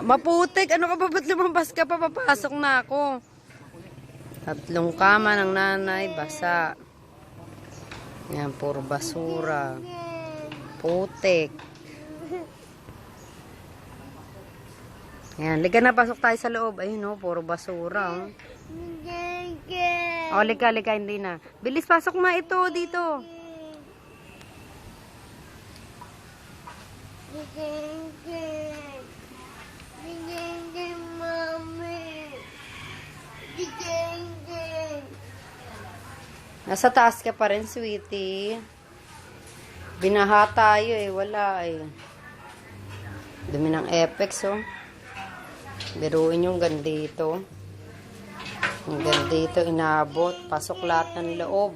Maputik! Ano ka ba? Ba't lumabas ka pa? Papasok na ako. 3 kama ng nanay, basa. Yan, puro basura. Putik. Yan, liga na, pasok tayo sa loob. Ayun, oh, puro basura. Oh. Oh, liga, hindi na. Bilis, pasok na ito, dito. Nasa taas ka pa rin, sweetie. Binaha tayo eh, wala eh. Dumi ng Apex, oh. Biruin yung gandito. Yung gandito, inabot. Pasok lahat ng loob.